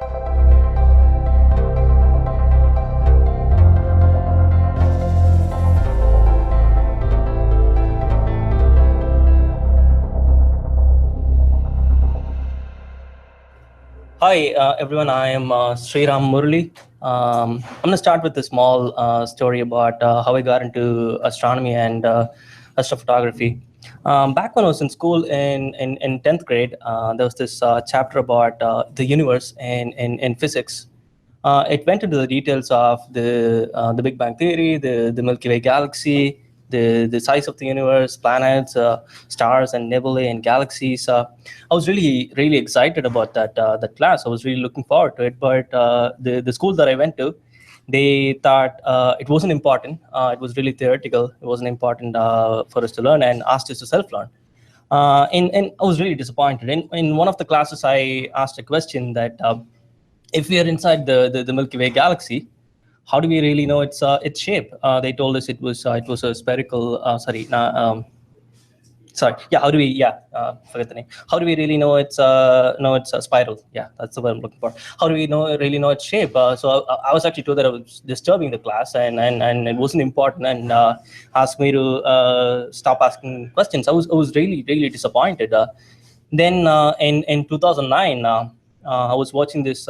Hi, everyone. I am Sriram Murali. I'm going to start with a small story about how I got into astronomy and astrophotography. Back when I was in school in 10th grade, there was this chapter about the universe in physics. It went into the details of the Big Bang Theory, the Milky Way galaxy, the size of the universe, planets, stars, and nebulae and galaxies. I was really excited about that class. I was really looking forward to it. But the school that I went to, they thought it wasn't important. It was really theoretical. It wasn't important for us to learn, and asked us to self-learn. And I was really disappointed. In one of the classes, I asked a question that if we are inside the Milky Way galaxy, how do we really know its shape? They told us it was a spherical. Yeah. How do we? Yeah, forget the name. How do we really know it's a spiral? Yeah, that's the word I'm looking for. How do we really know its shape? So I was actually told that I was disturbing the class, and it wasn't important, and asked me to stop asking questions. I was really disappointed. Then in 2009. I was watching this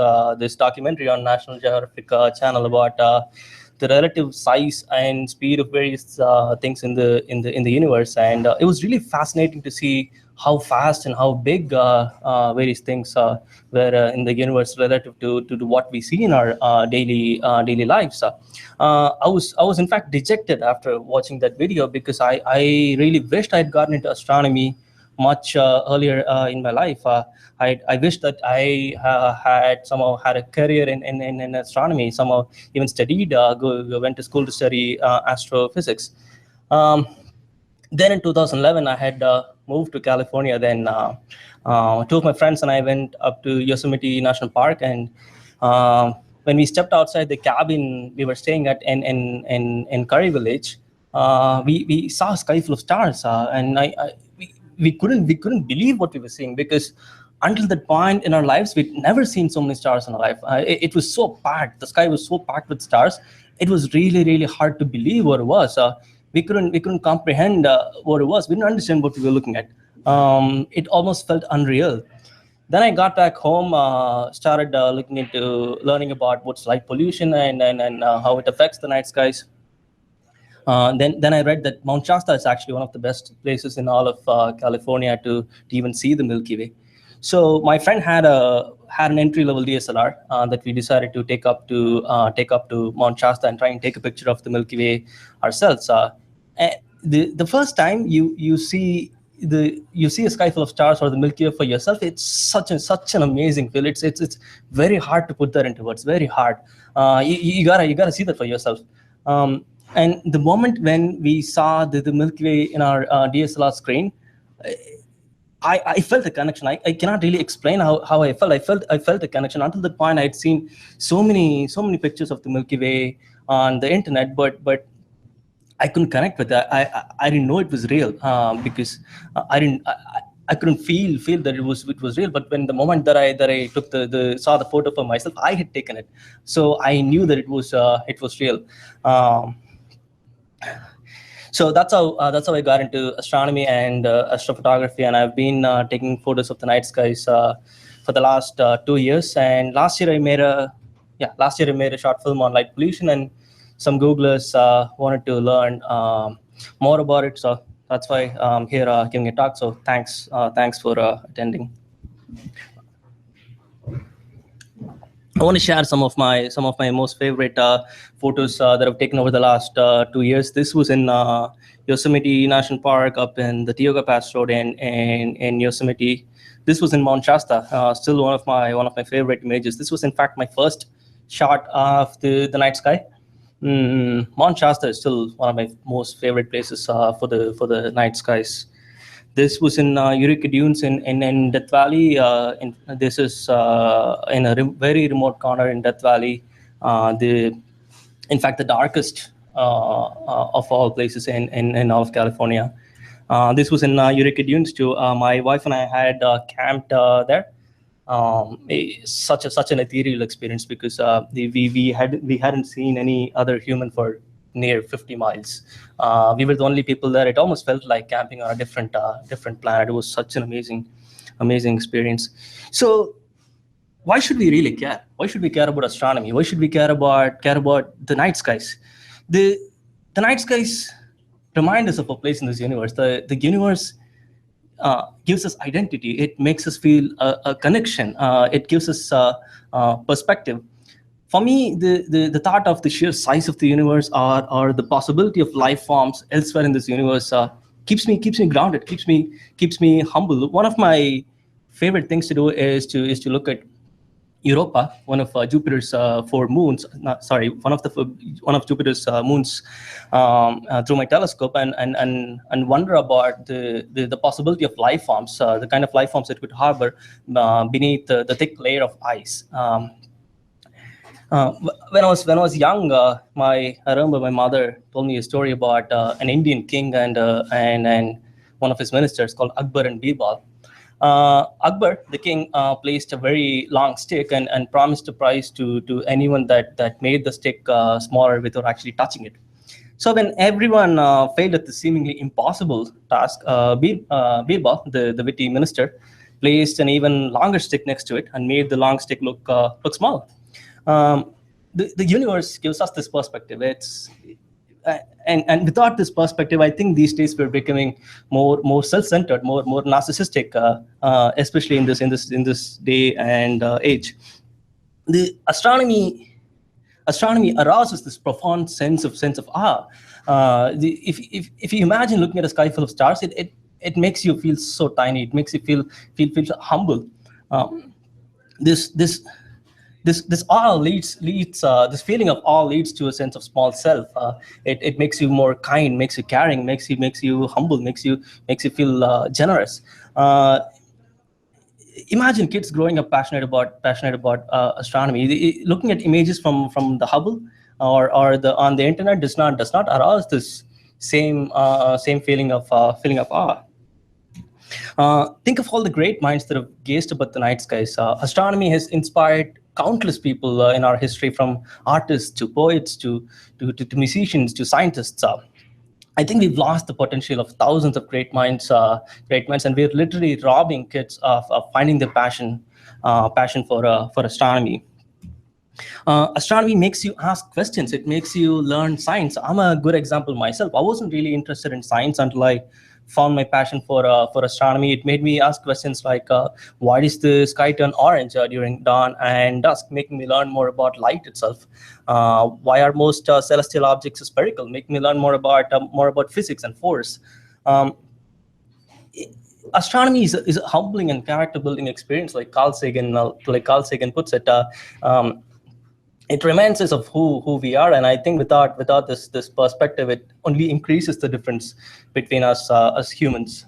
documentary on National Geographic channel about the relative size and speed of various things in the universe, and it was really fascinating to see how fast and how big various things were in the universe relative to what we see in our daily lives. I was in fact dejected after watching that video because I really wished I had gotten into astronomy much earlier in my life. I wish that I had somehow had a career in astronomy, somehow even studied, went to school to study astrophysics. Um, then in 2011, I had moved to California. Then two of my friends and I went up to Yosemite National Park, and when we stepped outside the cabin we were staying at in Curry Village, we saw a sky full of stars, and we couldn't believe what we were seeing, because until that point in our lives we'd never seen so many stars in our life. It was so packed. The sky was so packed with stars. It was really hard to believe what it was. We couldn't comprehend what it was. We didn't understand what we were looking at. It almost felt unreal. Then I got back home, started looking into learning about what's light pollution and how it affects the night skies. Then I read that Mount Shasta is actually one of the best places in all of California to even see the Milky Way. So my friend had an entry level DSLR that we decided to take up to Mount Shasta and try and take a picture of the Milky Way ourselves. And the first time you see a sky full of stars or the Milky Way for yourself, it's such an amazing feel. It's very hard to put that into words. Very hard. You gotta see that for yourself. And the moment when we saw the Milky Way in our DSLR screen, I felt a connection. I cannot really explain how I felt. I felt a connection. Until that point, I'd seen so many pictures of the Milky Way on the internet, but I couldn't connect with that. I didn't know it was real, because I couldn't feel that it was real. But when the moment that I took the saw the photo for myself, I had taken it, so I knew that it was real. So that's how I got into astronomy and astrophotography, and I've been taking photos of the night skies for the last 2 years. And last year I made a short film on light pollution, and some Googlers wanted to learn more about it. So that's why I'm here giving a talk. So thanks for attending. I want to share some of my most favorite photos that I've taken over the last 2 years. This was in Yosemite National Park up in the Tioga Pass Road in Yosemite. This was in Mount Shasta. Still one of my favorite images. This was in fact my first shot of the night sky. Mount Shasta is still one of my most favorite places for the night skies. This was in Eureka Dunes in Death Valley. This is in a very remote corner in Death Valley. In fact, the darkest of all places in all of California. This was in Eureka Dunes too. My wife and I had camped there. such an ethereal experience, because we hadn't seen any other human for near 50 miles. We were the only people there. It almost felt like camping on a different planet. It was such an amazing experience. So why should we really care? Why should we care about astronomy? Why should we care about the night skies? The night skies remind us of a place in this universe. The universe gives us identity. It makes us feel a connection. It gives us perspective. For me, the thought of the sheer size of the universe, or the possibility of life forms elsewhere in this universe, keeps me grounded, keeps me humble. One of my favorite things to do is to look at Europa, one of Jupiter's four moons. One of Jupiter's moons, through my telescope, and wonder about the possibility of life forms, the kind of life forms it could harbor beneath the thick layer of ice. When I was young, I remember my mother told me a story about an Indian king and one of his ministers called Akbar and Birbal. Akbar, the king, placed a very long stick and promised a prize to anyone that made the stick smaller without actually touching it. So when everyone failed at the seemingly impossible task, Birbal, the witty minister, placed an even longer stick next to it and made the long stick look small. The universe gives us this perspective. And without this perspective, I think these days we're becoming more self-centered, more narcissistic, especially in this day and age. The astronomy arouses this profound sense of awe. If you imagine looking at a sky full of stars, it makes you feel so tiny. It makes you feel humble. This awe leads this feeling of awe leads to a sense of small self. It makes you more kind, makes you caring, makes you humble, makes you feel generous. Imagine kids growing up passionate about astronomy. Looking at images from the Hubble or on the internet does not arouse this same feeling of awe. Think of all the great minds that have gazed up at the night skies. Astronomy has inspired countless people in our history, from artists to poets to musicians to scientists. I think we've lost the potential of thousands of great minds, and we're literally robbing kids of finding their passion for astronomy. Astronomy makes you ask questions. It makes you learn science. I'm a good example myself. I wasn't really interested in science until I found my passion for astronomy. It made me ask questions like, why does the sky turn orange during dawn and dusk, making me learn more about light itself. Why are most celestial objects spherical, making me learn more about physics and force. Astronomy is a humbling and character building experience, like Carl Sagan puts it. It reminds us of who we are, and I think without this perspective, it only increases the difference between us as humans.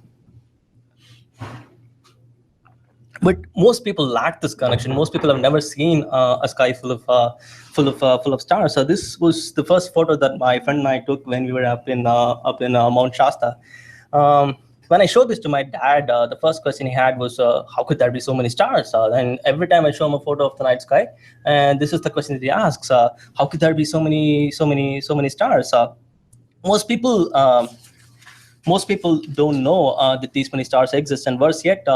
But most people lack this connection. Most people have never seen a sky full of stars. So this was the first photo that my friend and I took when we were up in Mount Shasta. When I showed this to my dad, the first question he had was, how could there be so many stars? And every time I show him a photo of the night sky, and this is the question that he asks, how could there be so many stars? Most people don't know that these many stars exist, and worse yet,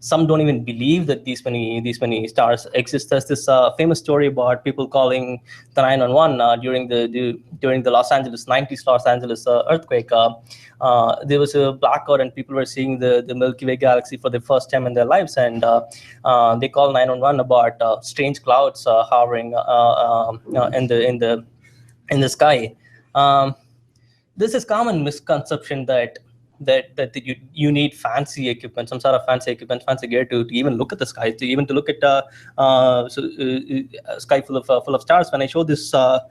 some don't even believe that these many stars exist. There's this famous story about people calling the 911 during the Los Angeles earthquake. There was a blackout, and people were seeing the Milky Way galaxy for the first time in their lives, and they called 911 about strange clouds hovering in the sky. This is common misconception that you need fancy equipment, some sort of fancy equipment, fancy gear to even look at the sky, to look at a sky full of stars. When I showed this to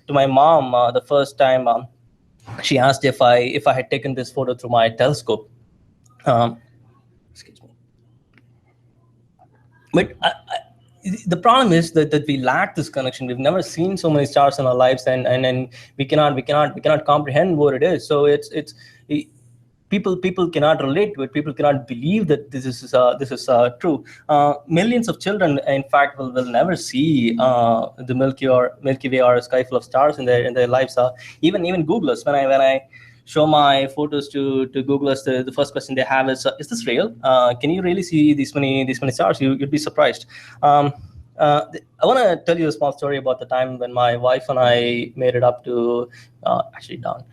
my mom the first time, she asked if I had taken this photo through my telescope. Excuse me. But the problem is that we lack this connection. We've never seen so many stars in our lives, and we cannot comprehend what it is. So people cannot relate to it. People cannot believe that this is true. Millions of children, in fact, will never see the Milky Way or a sky full of stars in their lives. Even Googlers, when I show my photos to Googlers, the first question they have is this real? Can you really see these many stars? You'd be surprised. I want to tell you a small story about the time when my wife and I made it up to, actually down,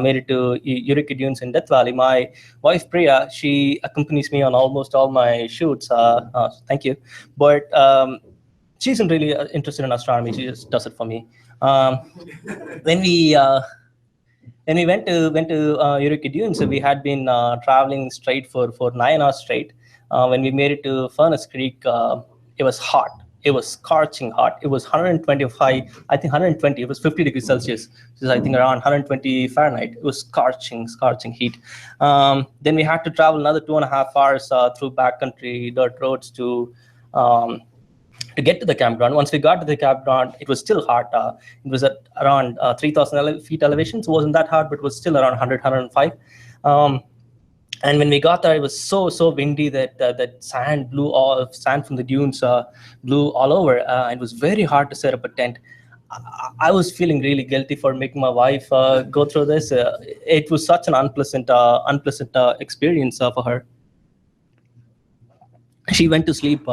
made it to Eureka Dunes in Death Valley. My wife Priya, she accompanies me on almost all my shoots. Thank you, but she isn't really interested in astronomy. She just does it for me. When we when we went to Eureka Dunes, so we had been traveling straight for 9 hours straight. When we made it to Furnace Creek, it was hot. It was scorching hot. It was 125, I think 120. It was 50 degrees Celsius, which is I think around 120 Fahrenheit. It was scorching heat. Then we had to travel another 2.5 hours through backcountry dirt roads to get to the campground. Once we got to the campground, it was still hot. It was at around 3,000 feet elevation, so it wasn't that hot, but it was still around 100, 105. And when we got there, it was so windy that that sand from the dunes blew all over. It was very hard to set up a tent. I was feeling really guilty for making my wife go through this. It was such an unpleasant experience for her. She went to sleep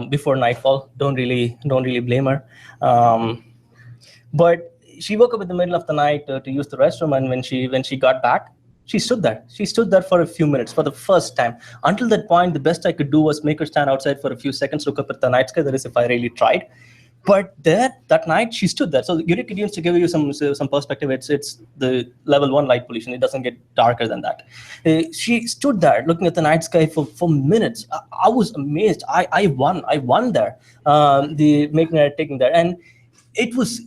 before nightfall. Don't really blame her. But she woke up in the middle of the night to use the restroom, and when she got back, she stood there. She stood there for a few minutes for the first time. Until that point, the best I could do was make her stand outside for a few seconds, look up at the night sky. That is, if I really tried. But that night she stood there. So Eureka Dunes, to give you some perspective, it's the level 1 light pollution. It doesn't get darker than that. She stood there looking at the night sky for minutes. I was amazed. I won there. The making her taking there, and it was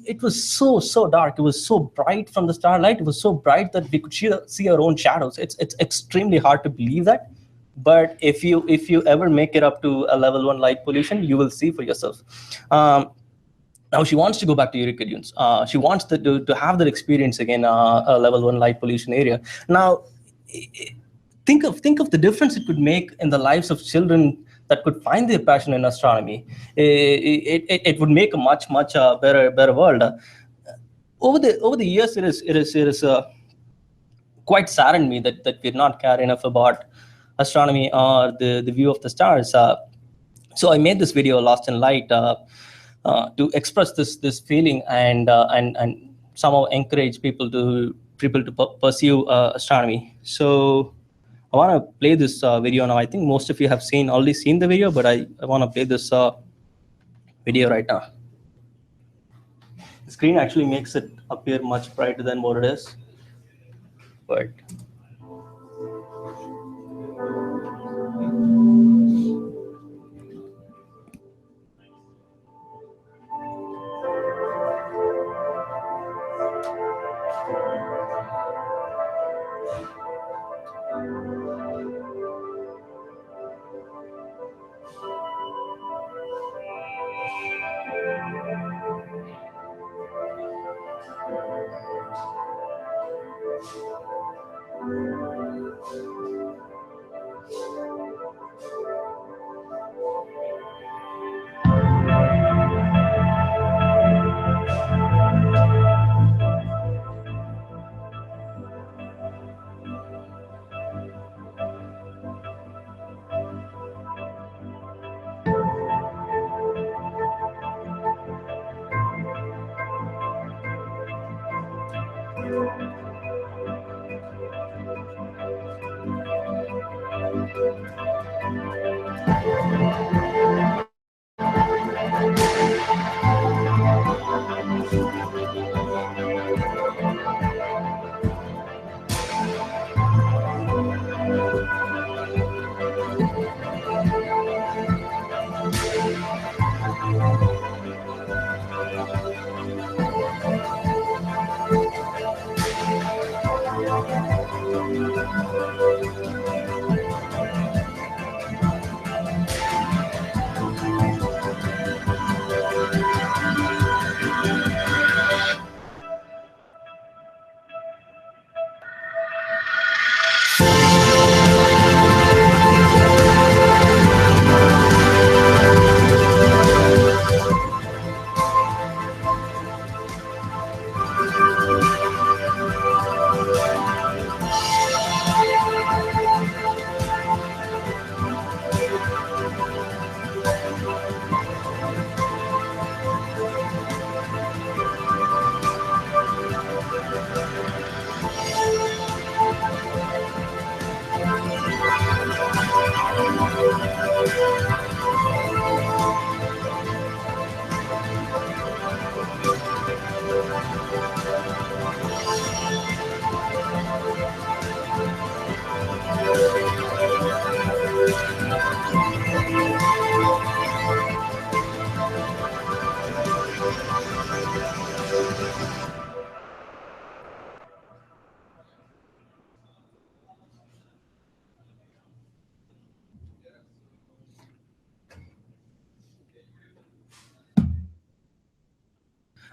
so dark. It was so bright from the starlight. It was so bright that we could see our own shadows. It's extremely hard to believe that. But if you ever make it up to a level 1 light pollution, you will see for yourself. Now she wants to go back to Eureka Dunes. She wants to have that experience again, a level 1 light pollution area. Now, think of the difference it could make in the lives of children that could find their passion in astronomy. It would make a much better world. Over the years, it is quite saddened me that we're not care enough about astronomy or the view of the stars. So I made this video, Lost in Light, to express this feeling and somehow encourage people to pursue astronomy. So I want to play this video now. I think most of you have already seen the video, but I want to play this video right now. The screen actually makes it appear much brighter than what it is, but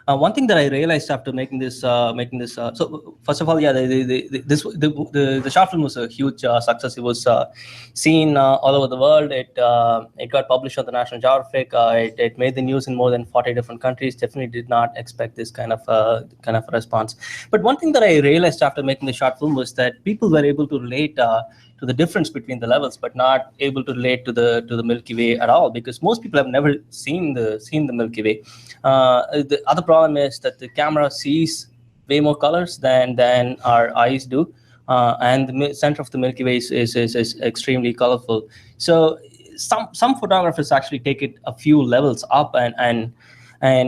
One thing that I realized after making this, so first of all, yeah, the short film was a huge success. It was seen all over the world. It got published on the National Geographic. It made the news in more than 40 different countries. Definitely did not expect this kind of response. But one thing that I realized after making the short film was that people were able to relate to the difference between the levels, but not able to relate to the Milky Way at all, because most people have never seen the Milky Way. The other problem is that the camera sees way more colors than our eyes do, and the center of the Milky Way is extremely colorful. So some photographers actually take it a few levels up and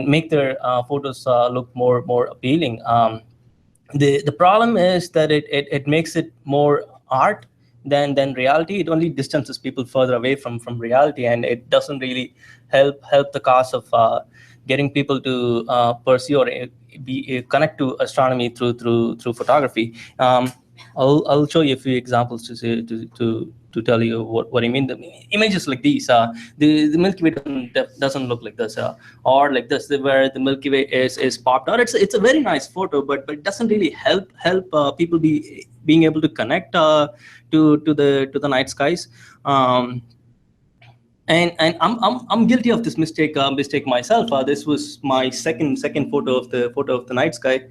make their photos look more appealing. The problem is that it makes it more art than reality. It only distances people further away from reality, and it doesn't really help the cause of getting people to pursue or connect to astronomy through photography. I'll show you a few examples to tell you what I mean. The images like these, the Milky Way doesn't look like this, or like this, where the Milky Way is popped out. It's a very nice photo, but it doesn't really help people being able to connect to the night skies. And I'm guilty of this mistake myself. This was my second photo of the night sky.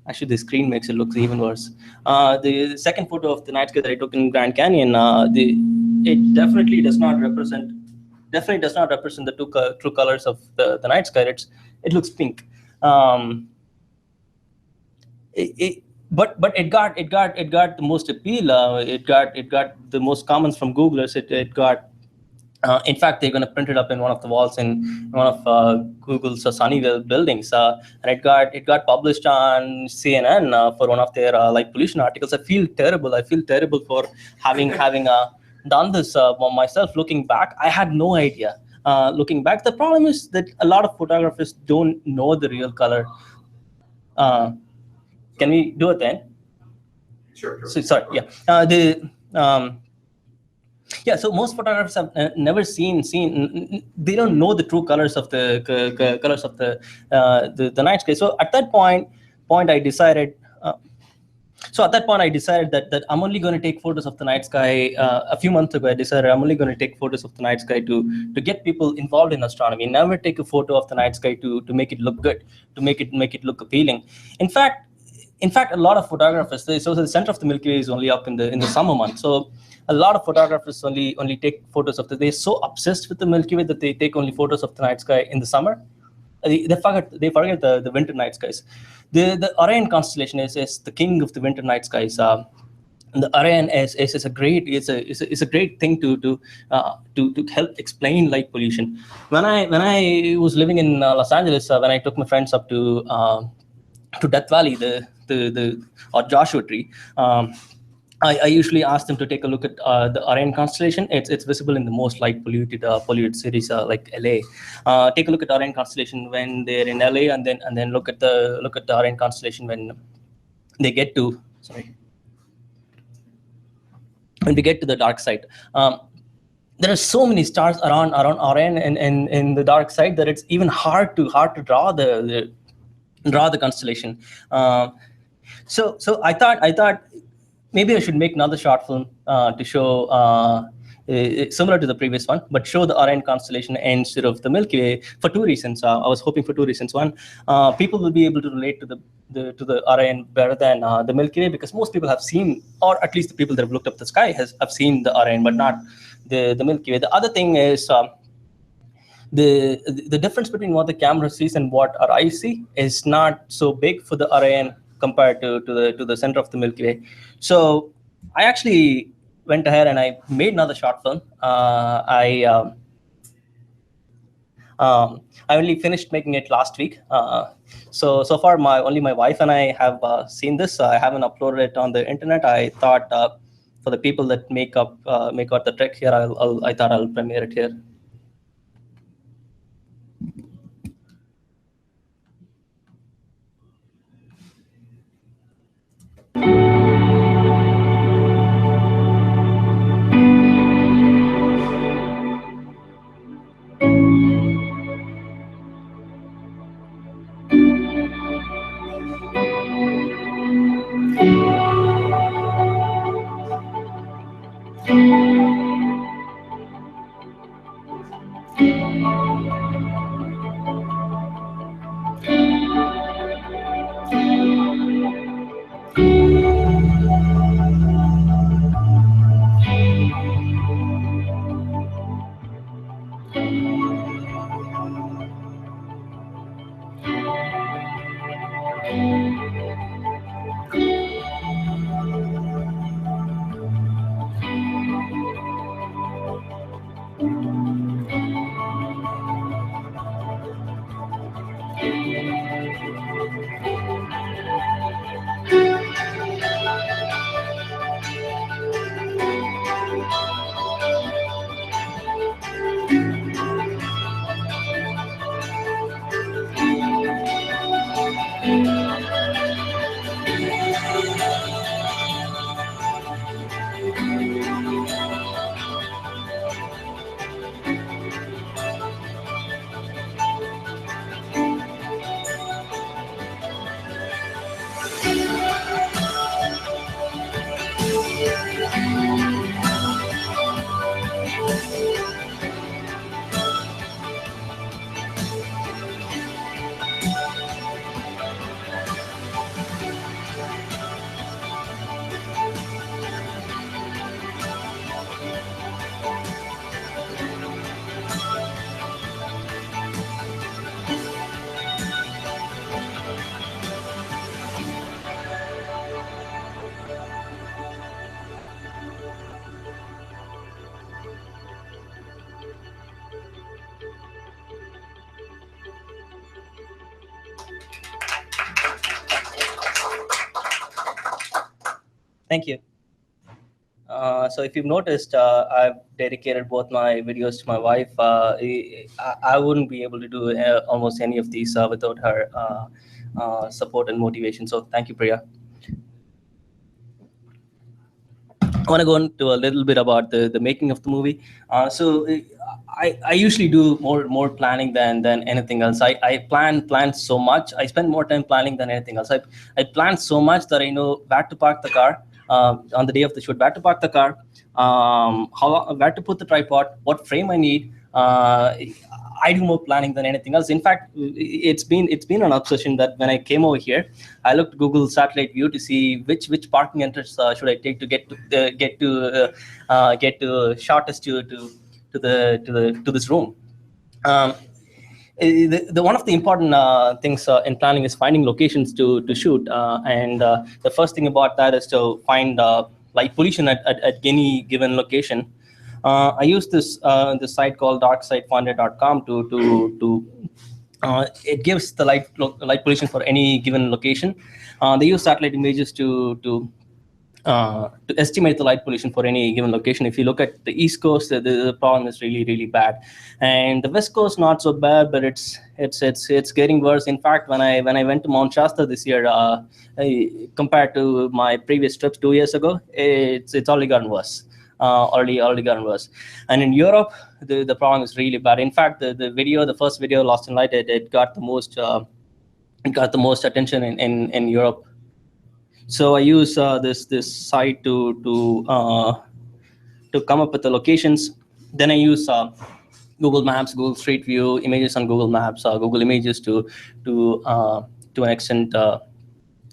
Actually, the screen makes it look even worse. The second photo of the night sky that I took in Grand Canyon, it definitely does not represent the true colors of the night sky. It looks pink. But it got the most appeal. It got the most comments from Googlers. It got in fact, they're going to print it up in one of the walls in one of Google's Sunnyvale buildings, and it got published on CNN for one of their light pollution articles. I feel terrible. For having done this myself. Looking back, I had no idea. Looking back, the problem is that a lot of photographers don't know the real color. Can we do it then? Sure. So, sorry. Yeah. So most photographers have never seen. They don't know the true colors of the colors of the night sky. So at that point, I decided. That I'm only going to take photos of the night sky. A few months ago, I decided I'm only going to take photos of the night sky to get people involved in astronomy. Never take a photo of the night sky to make it look good, to make it look appealing. In fact, a lot of photographers. So the center of the Milky Way is only up in the summer months. So a lot of photographers only take photos of they're so obsessed with the Milky Way that they take only photos of the night sky in the summer. They forget the winter night skies. The Orion constellation is the king of the winter night skies. The Orion is a great thing to help explain light pollution. When I was living in Los Angeles, when I took my friends up to Death Valley, or Joshua Tree. I usually ask them to take a look at the Orion constellation. It's visible in the most light polluted cities like LA. Take a look at Orion constellation when they're in LA, and then look at the Orion constellation when they get to when we get to the dark side. There are so many stars around Orion and in the dark side that it's even hard to draw the constellation. So I thought maybe I should make another short film to show similar to the previous one, but show the Orion constellation instead of the Milky Way for two reasons. I was hoping for two reasons. One, people will be able to relate to the Orion better than the Milky Way, because most people have seen, or at least the people that have looked up the sky have seen the Orion, but not the Milky Way. The other thing is the difference between what the camera sees and what our eyes see is not so big for the Orion compared to the center of the Milky Way. So I actually went ahead and I made another short film. I only finished making it last week. So far, only my wife and I have seen this. I haven't uploaded it on the internet. I thought for the people that make out the trek here, I thought I'll premiere it here. Thank you. So if you've noticed, I've dedicated both my videos to my wife. I wouldn't be able to do almost any of these without her support and motivation. So thank you, Priya. I want to go into a little bit about the making of the movie. I usually do more planning than anything else. I plan so much. I spend more time planning than anything else. I plan so much that I know where to park the car on the day of the shoot, where to park the car, where to put the tripod, what frame I need. I do more planning than anything else. In fact, it's been an obsession that when I came over here, I looked Google Satellite View to see which parking entrance should I take to get to shortest to this room. The one of the important things in planning is finding locations to shoot, and the first thing about that is to find light pollution at any given location. I use this site called darksitefinder.com to it gives the light pollution for any given location. They use satellite images to estimate the light pollution for any given location. If you look at the East Coast, the problem is really bad, and the West Coast not so bad, but it's getting worse. In fact, when I went to Mount Shasta this year, compared to my previous trips 2 years ago, it's only gotten worse. Already gotten worse. And in Europe, the problem is really bad. In fact, the first video, Lost in Light, it got the most attention in Europe. So I use this site to come up with the locations. Then I use Google Maps, Google Street View, images on Google Maps, Google Images to an extent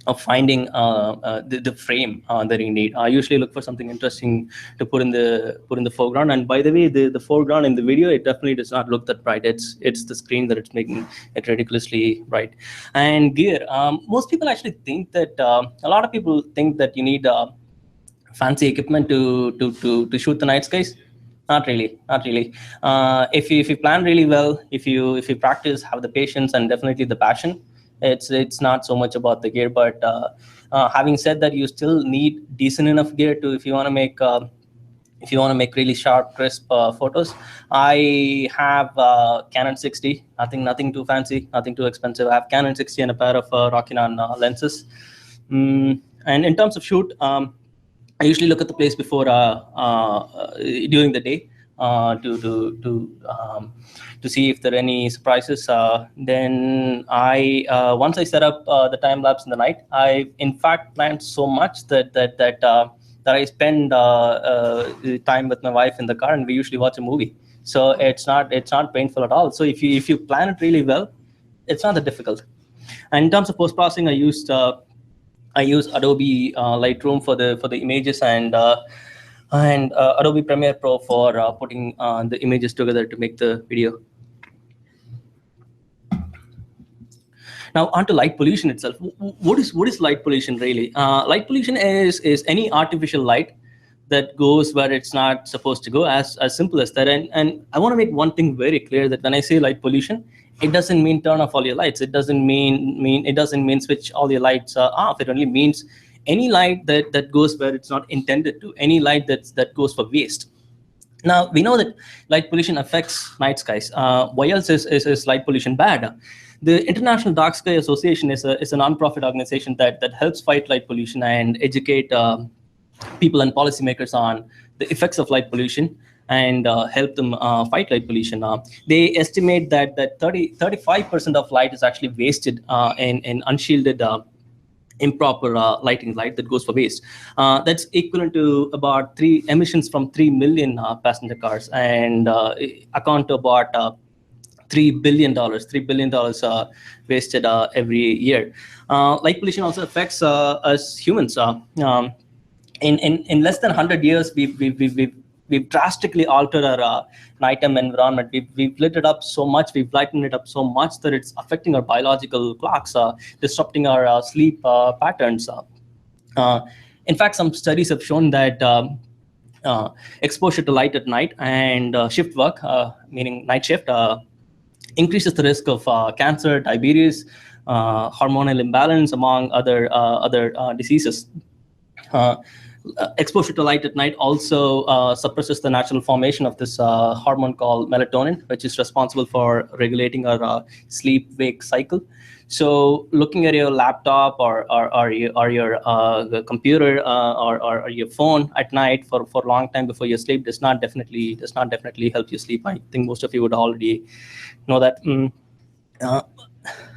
of finding the frame that you need. I usually look for something interesting to put in the foreground. And by the way, the foreground in the video, it definitely does not look that bright. It's the screen that it's making it ridiculously bright. And gear, most people actually think that a lot of people think that you need fancy equipment to shoot the night skies. Not really. If you plan really well, if you practice, have the patience and definitely the passion, it's not so much about the gear. But having said that, you still need decent enough gear to if you want to make really sharp, crisp photos. I have Canon 60, nothing too fancy, nothing too expensive. I have Canon 60 and a pair of Rockinon lenses. And in terms of shoot, I usually look at the place before during the day to see if there are any surprises. Then once I set up the time lapse in the night, I in fact planned so much that I spend time with my wife in the car, and we usually watch a movie. So it's not painful at all. So if you plan it really well, it's not that difficult. And in terms of post processing, I use Adobe Lightroom for the images and Adobe Premiere Pro for putting the images together to make the video. Now, onto light pollution itself. What is light pollution really? Light pollution is any artificial light that goes where it's not supposed to go, as simple as that. And I want to make one thing very clear, that when I say light pollution, it doesn't mean turn off all your lights. It doesn't mean switch all your lights off. It only means any light that goes where it's not intended to, any light that goes for waste. Now, we know that light pollution affects night skies. Why else is light pollution bad? The International Dark Sky Association is a non-profit organization that helps fight light pollution and educate people and policymakers on the effects of light pollution and help them fight light pollution. They estimate that 35% of light is actually wasted in unshielded improper lighting light that goes for waste. That's equivalent to about emissions from 3 million passenger cars, and account to about $3 billion wasted every year. Light pollution also affects us humans. In less than 100 years, we've drastically altered our nighttime environment. We've lit it up so much, we've lightened it up so much that it's affecting our biological clocks, disrupting our sleep patterns. In fact, some studies have shown that exposure to light at night and shift work, meaning night shift, increases the risk of cancer, diabetes, hormonal imbalance, among other diseases. Exposure to light at night also suppresses the natural formation of this hormone called melatonin, which is responsible for regulating our sleep-wake cycle. So looking at your laptop or your computer or your phone at night for a long time before you sleep does not definitely help you sleep. I think most of you would already know that.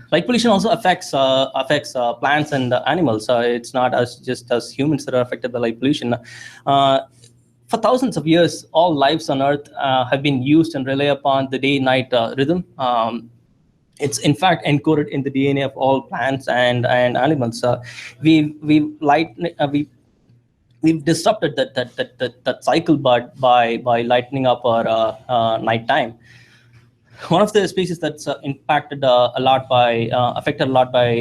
Light pollution also affects plants and animals. It's not just us humans that are affected by light pollution. For thousands of years, all lives on Earth have been used and rely upon the day-night rhythm. It's in fact encoded in the DNA of all plants and animals. We've disrupted that cycle, but by lightening up our nighttime. One of the species that's affected a lot by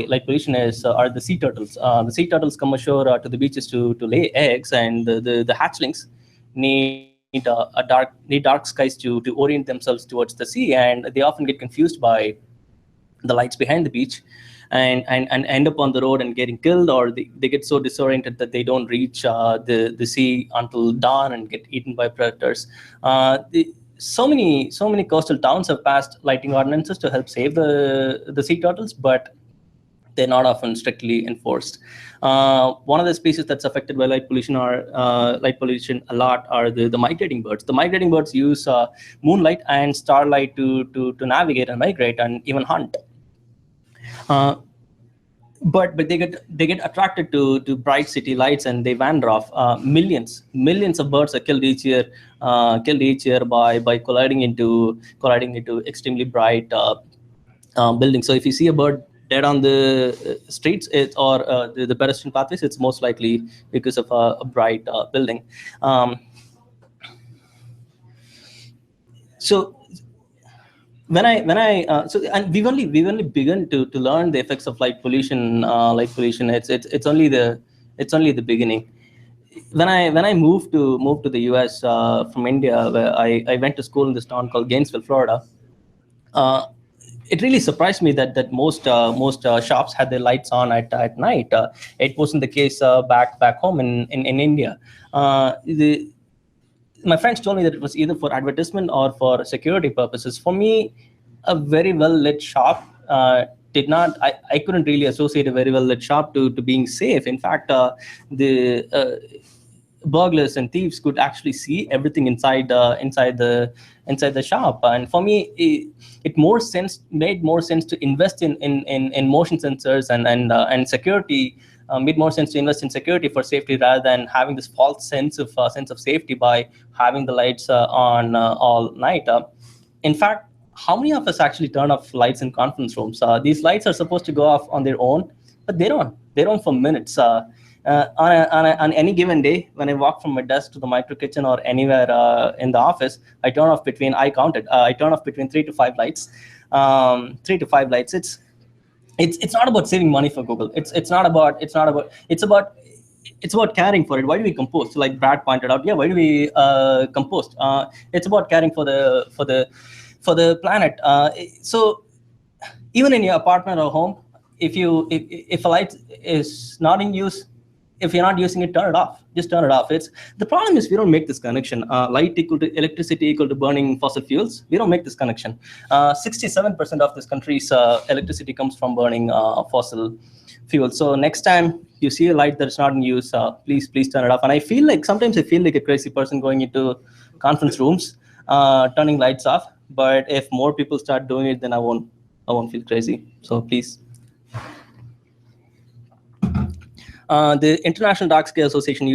light pollution are the sea turtles. The sea turtles come ashore to the beaches to lay eggs, and the hatchlings need dark skies to orient themselves towards the sea, and they often get confused by the lights behind the beach and end up on the road and getting killed, or they get so disoriented that they don't reach the sea until dawn and get eaten by predators. So many coastal towns have passed lighting ordinances to help save the sea turtles, but they're not often strictly enforced. One of the species that's affected by light pollution a lot are the migrating birds. The migrating birds use moonlight and starlight to navigate and migrate and even hunt. But they get attracted to bright city lights, and they wander off. Millions of birds are killed each year by colliding into extremely bright buildings. So if you see a bird dead on the streets or the pedestrian pathways, it's most likely because of a bright building. And we've only begun to learn the effects of light pollution. It's only the beginning. When I moved to the US from India, where I went to school in this town called Gainesville, Florida. It really surprised me that most shops had their lights on at night. It wasn't the case back home in India. My friends told me that it was either for advertisement or for security purposes. For me, a very well lit shop did not. I couldn't really associate a very well lit shop to being safe. In fact, the burglars and thieves could actually see everything inside the shop. And for me, it made more sense to invest in motion sensors and security. Made more sense to invest in security for safety rather than having this false sense of safety by having the lights on all night. In fact, how many of us actually turn off lights in conference rooms? These lights are supposed to go off on their own, but they don't. They don't for minutes. On any given day, when I walk from my desk to the micro kitchen or anywhere in the office, I turn off between 3 to 5 lights. it's not about saving money for Google. It's about caring for it. Why do we compost? So like Brad pointed out, yeah, why do we compost? It's about caring for the planet. So even in your apartment or home, if a light is not in use, if you're not using it, turn it off. Just turn it off. It's the problem is we don't make this connection. Light equal to electricity equal to burning fossil fuels. We don't make this connection. 67% of this country's electricity comes from burning fossil fuel. So next time you see a light that's not in use, please turn it off. And sometimes I feel like a crazy person going into conference rooms, turning lights off. But if more people start doing it, then I won't feel crazy. So please. The International Dark Sky Association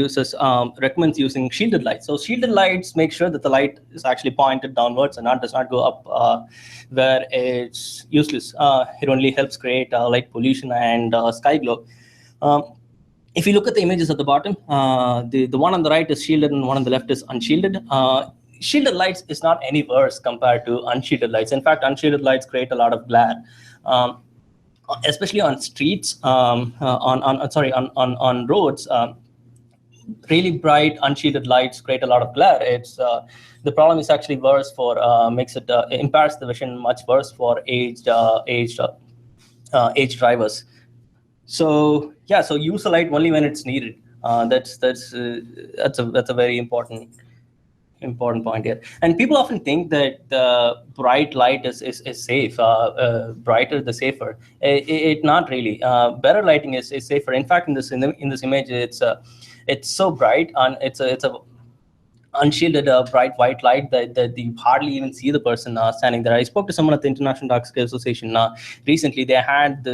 recommends using shielded lights. So shielded lights make sure that the light is actually pointed downwards and does not go up where it's useless. It only helps create light pollution and sky glow. If you look at the images at the bottom, the one on the right is shielded and one on the left is unshielded. Shielded lights is not any worse compared to unshielded lights. In fact, unshielded lights create a lot of glare. Especially on streets, on roads, really bright unshielded lights create a lot of glare. It's the problem is actually worse for impairs the vision much worse for aged drivers. So yeah, so use the light only when it's needed. That's a very important point here. And people often think that the bright light is safe. Brighter the safer. It not really. Better lighting is safer. In fact, in this image, it's so bright and it's a unshielded bright white light that you hardly even see the person standing there. I spoke to someone at the International Dark Sky Association recently. They had they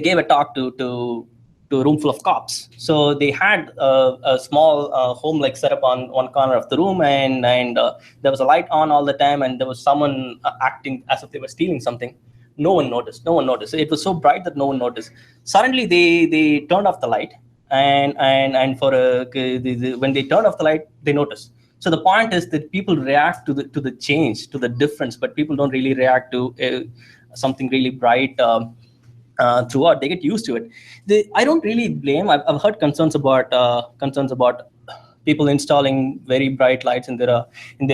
gave a talk to a room full of cops. So they had a small home-like setup on one corner of the room, and there was a light on all the time, and there was someone acting as if they were stealing something. No one noticed. It was so bright that no one noticed. Suddenly, they turned off the light, and when they turned off the light, they noticed. So the point is that people react to the change, to the difference, but people don't really react to something really bright. Throughout, they get used to it. I don't really blame. I've heard concerns about people installing very bright lights in their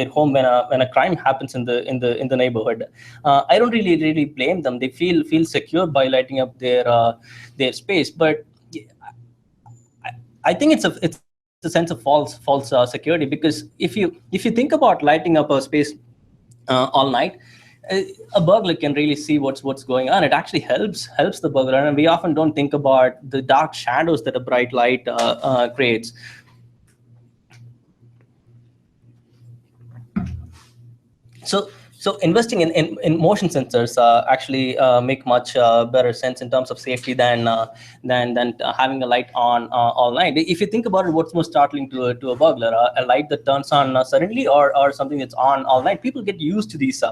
home when a crime happens in the neighborhood. I don't really blame them. They feel secure by lighting up their space. But I think it's a sense of false security, because if you think about lighting up a space all night, a burglar can really see what's going on. It actually helps the burglar, and we often don't think about the dark shadows that a bright light creates. So investing in motion sensors actually make much better sense in terms of safety than having a light on all night. If you think about it, what's more startling to a burglar? A light that turns on suddenly, or something that's on all night? People get used to these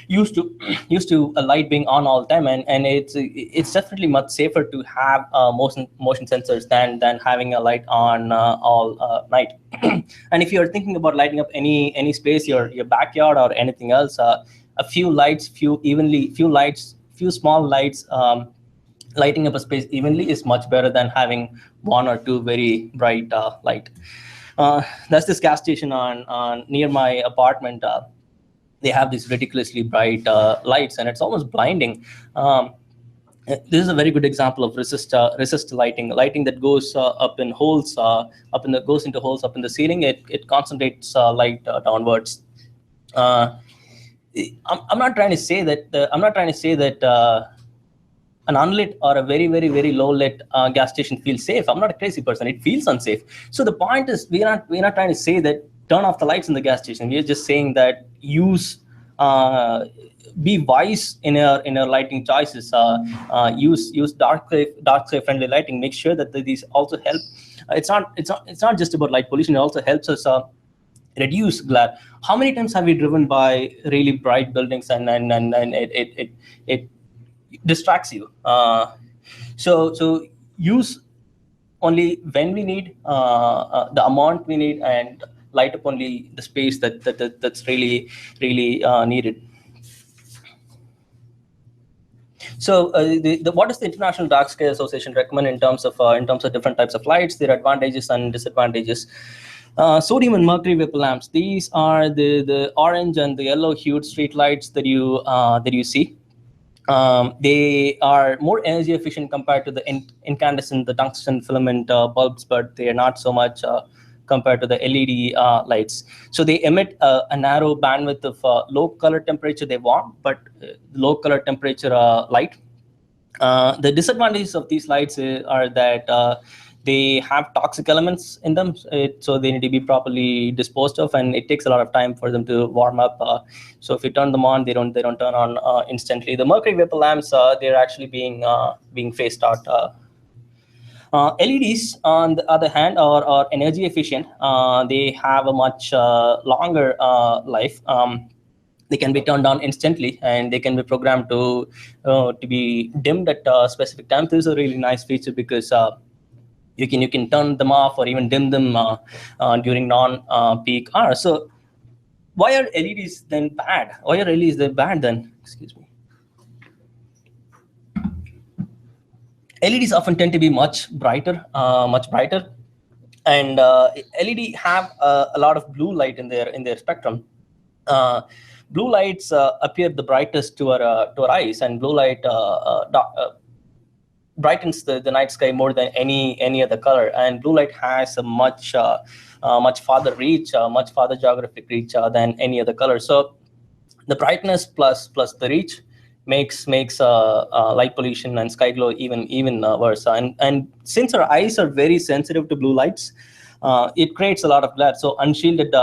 used to a light being on all the time, and it's definitely much safer to have motion sensors than having a light on all night. And if you're thinking about lighting up any space, your backyard or anything else, a few small lights lighting up a space evenly is much better than having one or two very bright light. There's this gas station on near my apartment. They have these ridiculously bright lights, and it's almost blinding. This is a very good example of resist lighting that goes up in holes, goes into holes up in the ceiling. It concentrates light downwards. I'm not trying to say that an unlit or a very low lit gas station feels safe. I'm not a crazy person. It feels unsafe. So the point is, we're not trying to say that turn off the lights in the gas station. We're just saying that be wise in your lighting choices. Use dark sky friendly lighting. Make sure that these also help. It's not just about light pollution. It also helps us reduce glare. How many times have we driven by really bright buildings and it distracts you? So use only when we need, the amount we need, and light up only the space that's really needed. So what does the International Dark Sky Association recommend in terms of different types of lights, their advantages and disadvantages? Sodium and mercury vapor lamps. These are the orange and the yellow hued street lights that you see. They are more energy efficient compared to the incandescent, the tungsten filament bulbs, but they are not so much compared to the LED lights. So they emit a narrow bandwidth of low color temperature they want, but low color temperature light. The disadvantages of these lights are that they have toxic elements in them, so they need to be properly disposed of, and it takes a lot of time for them to warm up. So if you turn them on, they don't turn on instantly. The mercury vapor lamps, they're actually being phased out. LEDs, on the other hand, are energy efficient. They have a much longer life. They can be turned on instantly, and they can be programmed to be dimmed at specific times. This is a really nice feature because you can turn them off or even dim them during non-peak hours. So why are LEDs then bad? Why are LEDs then bad then? Excuse me. LEDs often tend to be much brighter, and LED have a lot of blue light in their spectrum. Blue lights appear the brightest to our eyes, and blue light brightens the night sky more than any other color. And blue light has a much farther reach, much farther geographic reach than any other color. So the brightness plus the reach makes light pollution and sky glow even worse. And since our eyes are very sensitive to blue lights, it creates a lot of glare. So unshielded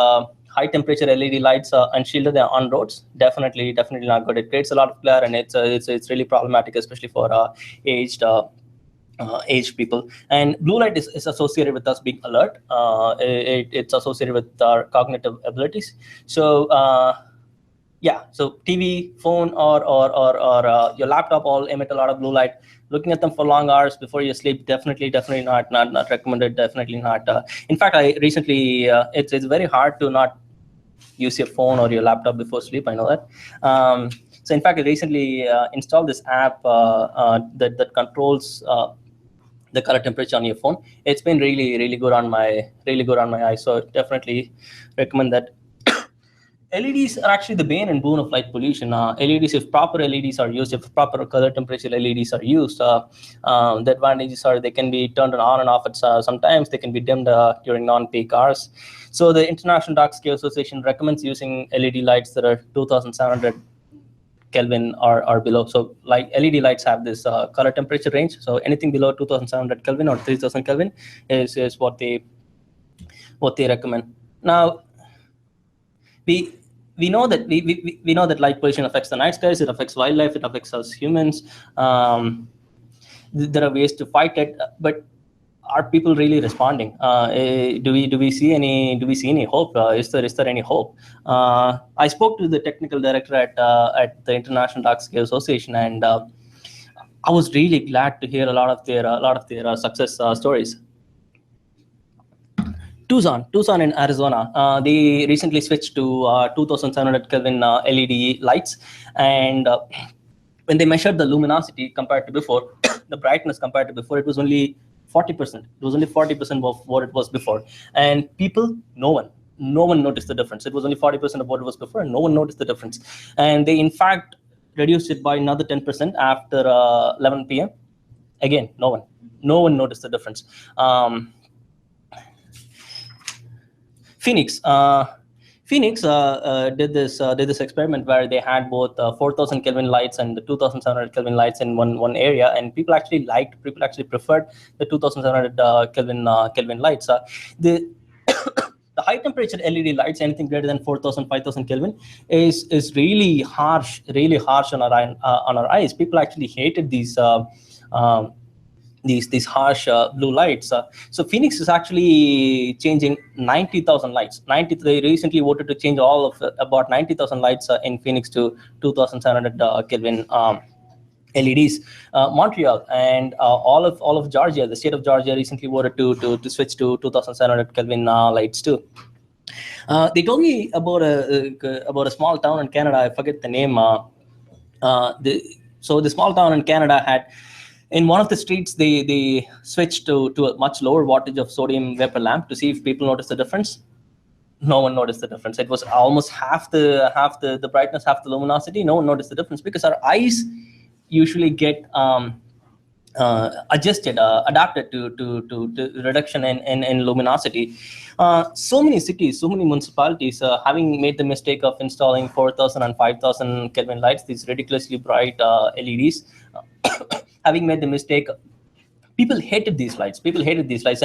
high temperature LED lights, unshielded on roads, definitely not good. It creates a lot of glare, and it's really problematic, especially for aged people. And blue light is associated with us being alert. It's associated with our cognitive abilities. So yeah, so TV, phone, or your laptop all emit a lot of blue light. Looking at them for long hours before you sleep, definitely not recommended. Definitely not. In fact, I recently it's very hard to not use your phone or your laptop before sleep. I know that. So in fact, I recently installed this app that controls the color temperature on your phone. It's been really good on my eyes. So definitely recommend that. LEDs are actually the bane and boon of light pollution. LEDs, if proper LEDs are used, if proper color temperature LEDs are used, the advantages are they can be turned on and off at sometimes. They can be dimmed during non-peak hours. So the International Dark Sky Association recommends using LED lights that are 2,700 Kelvin or below. So like LED lights have this color temperature range. So anything below 2,700 Kelvin or 3,000 Kelvin is what they recommend. Now, we know that we know that light pollution affects the night skies. It affects wildlife. It affects us humans. There are ways to fight it, but are people really responding? Do we see any hope? Is there any hope? I spoke to the technical director at the International Dark Sky Association, and I was really glad to hear a lot of their success stories. Tucson in Arizona, they recently switched to 2,700 Kelvin LED lights, and when they measured the luminosity compared to before, the brightness compared to before, it was only 40%. It was only 40% of what it was before, and no one noticed the difference. It was only 40% of what it was before, and no one noticed the difference. And they, in fact, reduced it by another 10% after 11 p.m. Again, no one noticed the difference. Phoenix did this experiment where they had both 4,000 Kelvin lights and the 2,700 Kelvin lights in one area, and people actually preferred the 2,700 Kelvin lights. The high temperature LED lights, anything greater than 4,000, 5,000 Kelvin, is really harsh on our eyes. People actually hated these harsh blue lights. So Phoenix is actually changing 90,000 lights. They recently voted to change all of about 90,000 lights in Phoenix to 2,700 Kelvin LEDs. Montreal and all of Georgia, the state of Georgia, recently voted to switch to 2,700 Kelvin lights too. They told me about a small town in Canada. I forget the name. So the small town in Canada had, in one of the streets, they switched to a much lower wattage of sodium vapor lamp to see if people noticed the difference. No one noticed the difference. It was almost half the brightness, half the luminosity. No one noticed the difference because our eyes usually get adjusted, adapted to reduction in luminosity. So many cities, so many municipalities, having made the mistake of installing 4,000 and 5,000 Kelvin lights, these ridiculously bright LEDs, having made the mistake. People hated these lights. People hated these lights,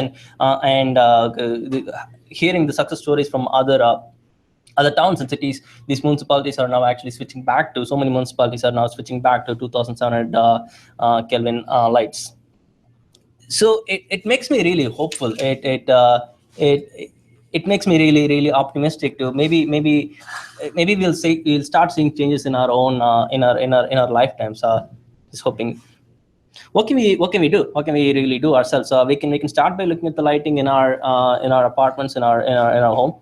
hearing the success stories from other towns and cities, these municipalities are now actually switching back to. So many municipalities are now switching back to 2,700 Kelvin lights. So it makes me really hopeful. It makes me really optimistic to maybe we'll start seeing changes in our own in our lifetimes. Just hoping. What can we do? What can we really do ourselves? We can start by looking at the lighting in our apartments, in our home,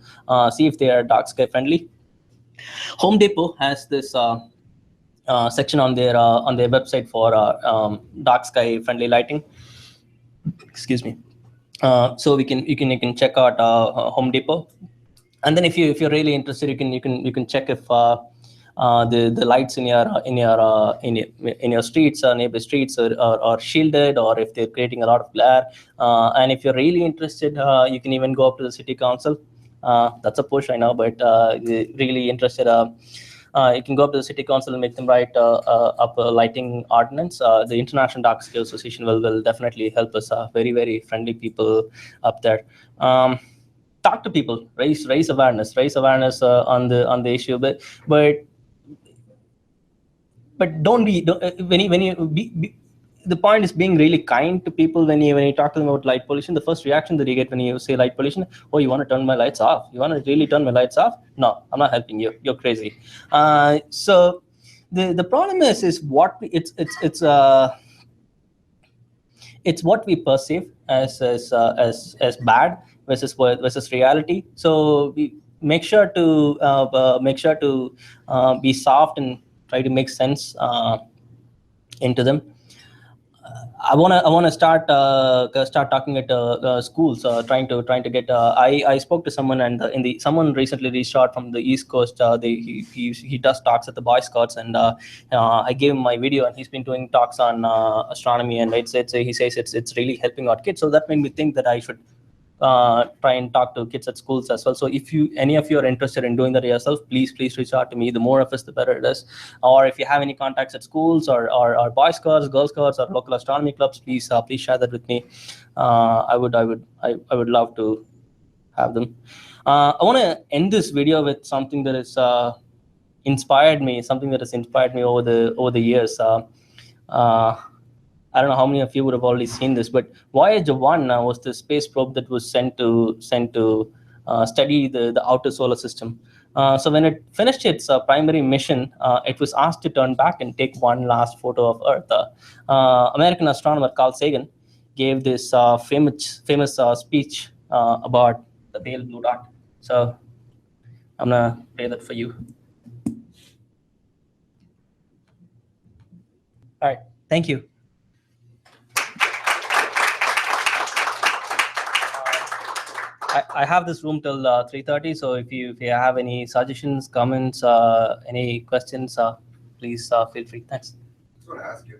see if they are dark sky friendly. Home Depot has this section on their website for dark sky friendly lighting. Excuse me. So you can check out Home Depot, and then if you're really interested, you can check if the lights in your streets, neighbor streets, are shielded, or if they're creating a lot of glare. And if you're really interested, you can even go up to the city council. That's a push, I know, but really interested. You can go up to the city council and make them write up a lighting ordinance. The International Dark Sky Association will definitely help us. Very friendly people up there. Talk to people, raise awareness on the issue, but don't when you be the point is being really kind to people when you talk to them about light pollution. The first reaction that you get when you say light pollution: oh, you want to turn my lights off? You want to really turn my lights off? No, I'm not helping you. You're crazy. So the problem is what it's what we perceive as bad versus reality. So we make sure to be soft and try to make sense into them. I wanna start talking at schools, trying to get. I spoke to someone, and someone recently reached out from the East Coast. He does talks at the Boy Scouts, and I gave him my video, and he's been doing talks on astronomy, and he says it's really helping out kids. So that made me think that I should try and talk to kids at schools as well. So if any of you are interested in doing that yourself, please reach out to me. The more of us, the better it is. Or if you have any contacts at schools or Boy Scouts, Girl Scouts, or local astronomy clubs, please share that with me. I would love to have them. I want to end this video with something that is inspired me. Something that has inspired me over the years. I don't know how many of you would have already seen this, but Voyager 1 was the space probe that was sent to study the outer solar system. So when it finished its primary mission, it was asked to turn back and take one last photo of Earth. American astronomer Carl Sagan gave this famous speech about the pale blue dot. So I'm gonna play that for you. All right, thank you. I have this room till 3:30. So if you have any suggestions, comments, any questions, please feel free. Thanks. I just want to ask you.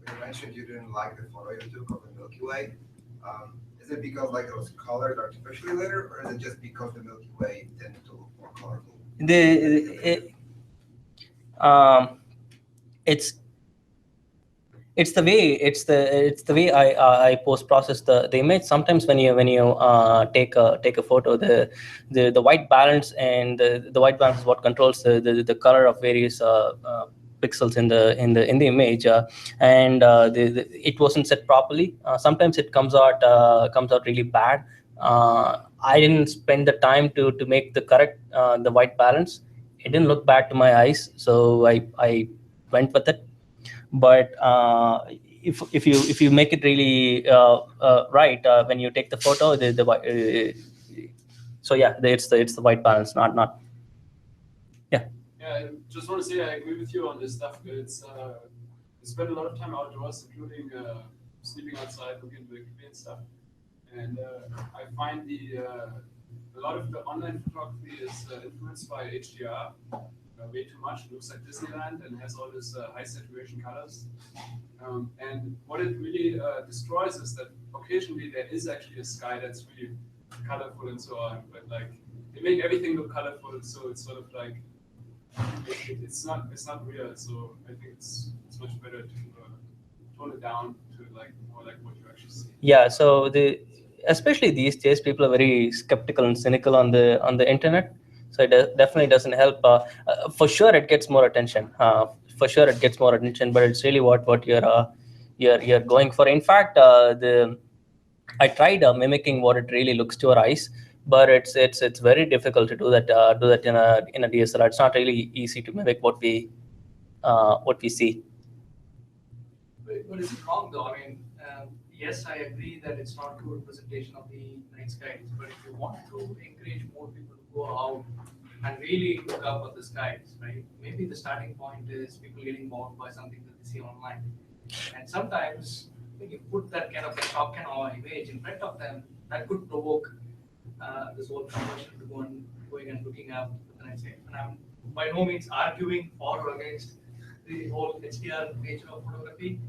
You mentioned you didn't like the photo you took of the Milky Way. Is it because it was colored artificially later, or is it just because the Milky Way tended to look more colorful? It's the way I post process the image. Sometimes when you take a photo, the white balance and the white balance is what controls the color of various pixels in the image, and it wasn't set properly. Sometimes it comes out really bad. I didn't spend the time to make the correct the white balance. It didn't look bad to my eyes, so I went with it. But if you make it really right when you take the photo, so yeah, it's the white balance, not yeah. Yeah, I just want to say I agree with you on this stuff. It's I spend a lot of time outdoors, including sleeping outside, looking at Wikipedia and stuff. And I find a lot of the online photography is influenced by HDR way too much. It looks like Disneyland and has all this high saturation colors. And what it really destroys is that occasionally there is actually a sky that's really colorful and so on. But like they make everything look colorful, so it's sort of like it's not real. So I think it's much better to tone it down to like more like what you actually see. Yeah, so especially these days, people are very skeptical and cynical on the internet. So it definitely doesn't help. For sure, it gets more attention. For sure, it gets more attention, but it's really what you're going for. In fact, I tried mimicking what it really looks to our eyes, but it's very difficult to do that in a DSLR. It's not really easy to mimic what we see. But is it wrong though? I mean, yes, I agree that it's not a good representation of the night skies, but if you want to encourage more people to go out and really look up at the skies, right? Maybe the starting point is people getting bored by something that they see online. And sometimes when you put that kind of a shock and awe image in front of them, that could provoke this whole conversion to going and looking up at the night sky. And I'm by no means arguing for or against the whole HDR nature of photography,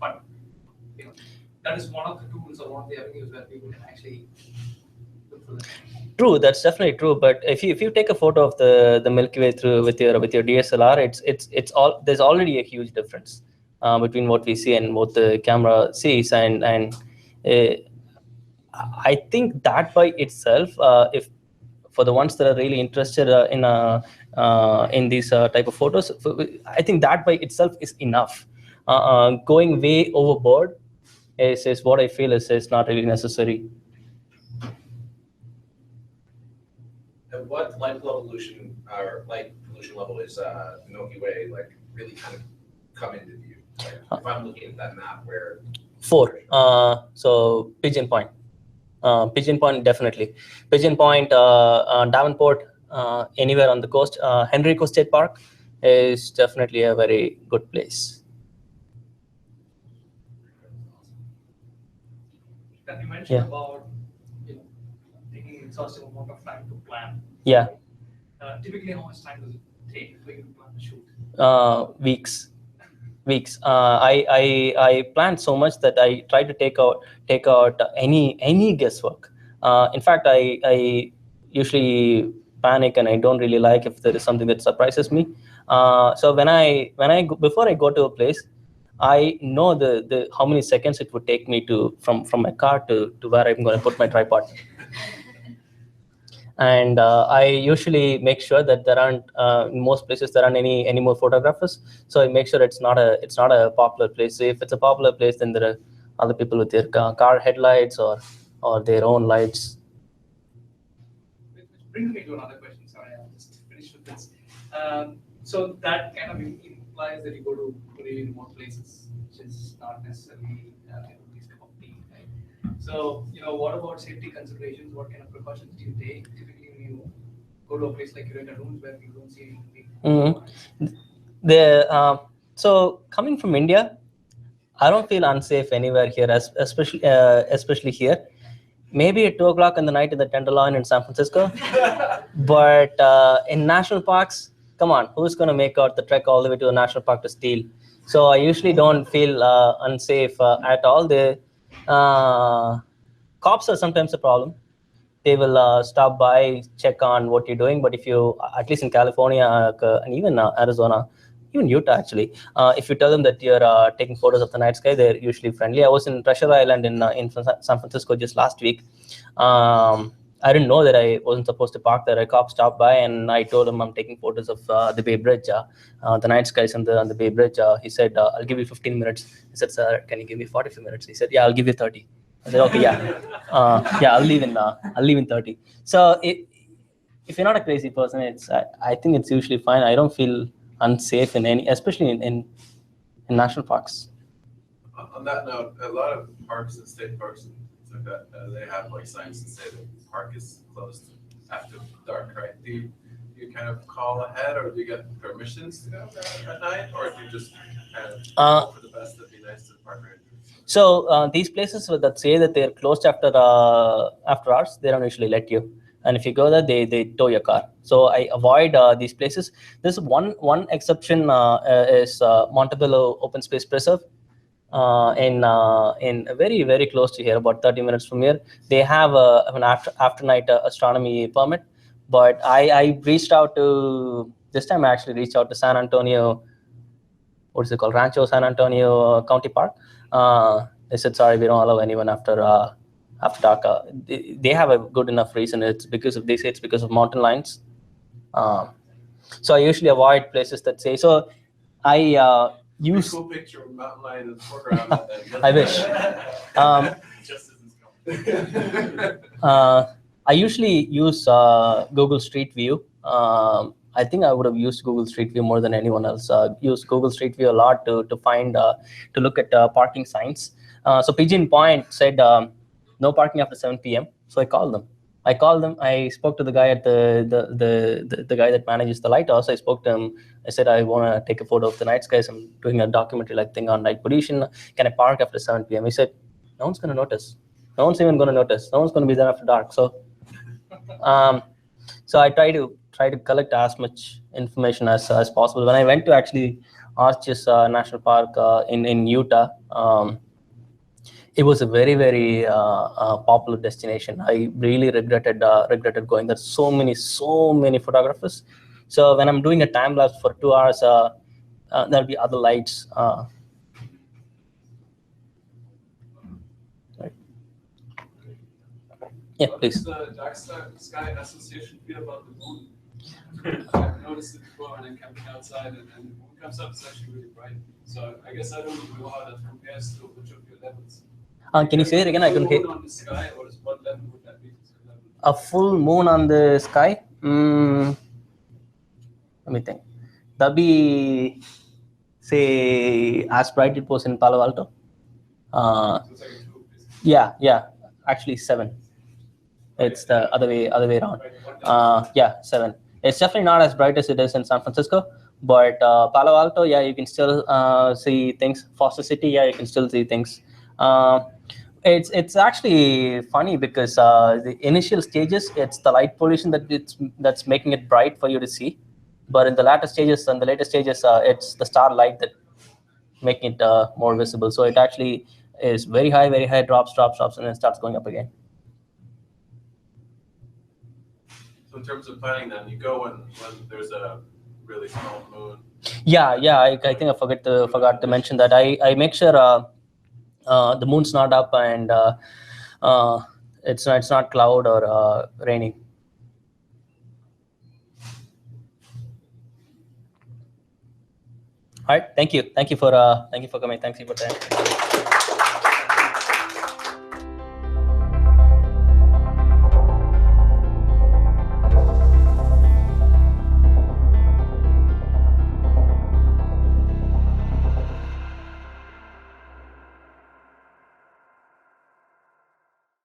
but you know, that is one of the tools or one of the avenues where people can actually look for that. True, that's definitely true. But if you take a photo of the Milky Way through with your DSLR, it's all there's already a huge difference between what we see and what the camera sees, and I think that by itself, if for the ones that are really interested in these type of photos, I think that by itself is enough. Going way overboard is what I feel is not really necessary. At what light pollution or light pollution level is the Milky Way like really kind of come into view? Like, if I'm looking at that map, where 4. So Pigeon Point. Pigeon Point, definitely. Pigeon Point, Davenport, anywhere on the coast. Henrico State Park is definitely a very good place. That you mentioned about taking an exhaustive amount of time to plan. Yeah. Typically, how much time does it take for you to plan a shoot? Weeks. I planned so much that I try to take out any guesswork. In fact, I usually panic and I don't really like if there is something that surprises me. So before I go to a place, I know the how many seconds it would take me to from my car to where I'm going to put my tripod. And I usually make sure that there aren't in most places there aren't any more photographers. So I make sure it's not a popular place. So if it's a popular place, then there are other people with their car headlights or their own lights. Which brings me to another question. Sorry, I'll just finish with this. So that kind of implies that you go to really remote places, which is not necessarily everybody's cup of tea, right? So, what about safety considerations? What kind of precautions do you take typically when you go to a place like curated rooms where you don't see anything? So coming from India, I don't feel unsafe anywhere here, especially here. Maybe at 2 o'clock in the night in the Tenderloin in San Francisco. But in national parks, come on, who's going to make out the trek all the way to a national park to steal? So I usually don't feel unsafe at all. The cops are sometimes a problem. They will stop by, check on what you're doing. But if you, at least in California and even Arizona, even Utah actually, if you tell them that you're taking photos of the night sky, they're usually friendly. I was in Treasure Island in San Francisco just last week. I didn't know that I wasn't supposed to park there. A cop stopped by and I told him I'm taking photos of the Bay Bridge, the night skies on the Bay Bridge. He said, I'll give you 15 minutes. I said, sir, can you give me 45 minutes? He said, yeah, I'll give you 30. I said, okay, yeah. I'll leave in 30. So if you're not a crazy person, I think it's usually fine. I don't feel unsafe in any, especially in national parks. On that note, a lot of parks and state parks and things like that, they have like signs that say the park is closed after dark, right? Do you kind of call ahead, or do you get permissions to go there at night, or do you just kind of hope for the best? That'd be nice to the park rangers. So these places that say that they're closed after hours, they don't usually let you. And if you go there, they tow your car. So I avoid these places. There's one exception is Montebello Open Space Preserve. In very close to here, about 30 minutes from here, they have an after night astronomy permit. But I reached out to this time. I actually reached out to San Antonio. What is it called? Rancho San Antonio County Park. They said, sorry, we don't allow anyone after dark. They have a good enough reason. They say it's because of mountain lions. So I usually avoid places that say so. I use. Cool picture of mountain lion in the foreground. I wish. Justice is coming. I usually use Google Street View. I think I would have used Google Street View more than anyone else. Used Google Street View a lot to look at parking signs. So Pigeon Point said no parking after 7 p.m. So I called them. I spoke to the guy at the guy that manages the lighthouse. I spoke to him. I said, I want to take a photo of the night skies. I'm doing a documentary thing on night pollution. Can I park after 7 p.m.? He said, no one's going to notice. No one's even going to notice. No one's going to be there after dark. So, so I try to collect as much information as possible. When I went to actually Arches National Park in Utah, it was a very popular destination. I really regretted going there. So many photographers. So when I'm doing a time lapse for 2 hours, there'll be other lights. Right. Yeah, please. What does the Dark Sky Association feel about the moon? I've noticed it before when I'm camping outside, and the moon comes up. It's actually really bright. So I guess I don't even know how that compares to which of your levels. Can you say it again? I couldn't hear. Full moon on the sky, what level would that be? A full moon on the sky? Let me think. That'd be, say, as bright it was in Palo Alto. So it's like a 2, basically. Yeah. Actually 7. It's the other way around. Yeah, 7. It's definitely not as bright as it is in San Francisco, but Palo Alto, yeah, you can still see things. Foster City, yeah, you can still see things. It's actually funny because the initial stages, it's the light pollution that's making it bright for you to see, but in the later stages and the later stages, it's the starlight that making it more visible. So it actually is very high, drops, and then starts going up again. So in terms of planning, then you go when there's a really small moon. Yeah. I think I forgot to mention that. I make sure the moon's not up and it's not cloud or raining. All right. Thank you for coming. Thanks for your time.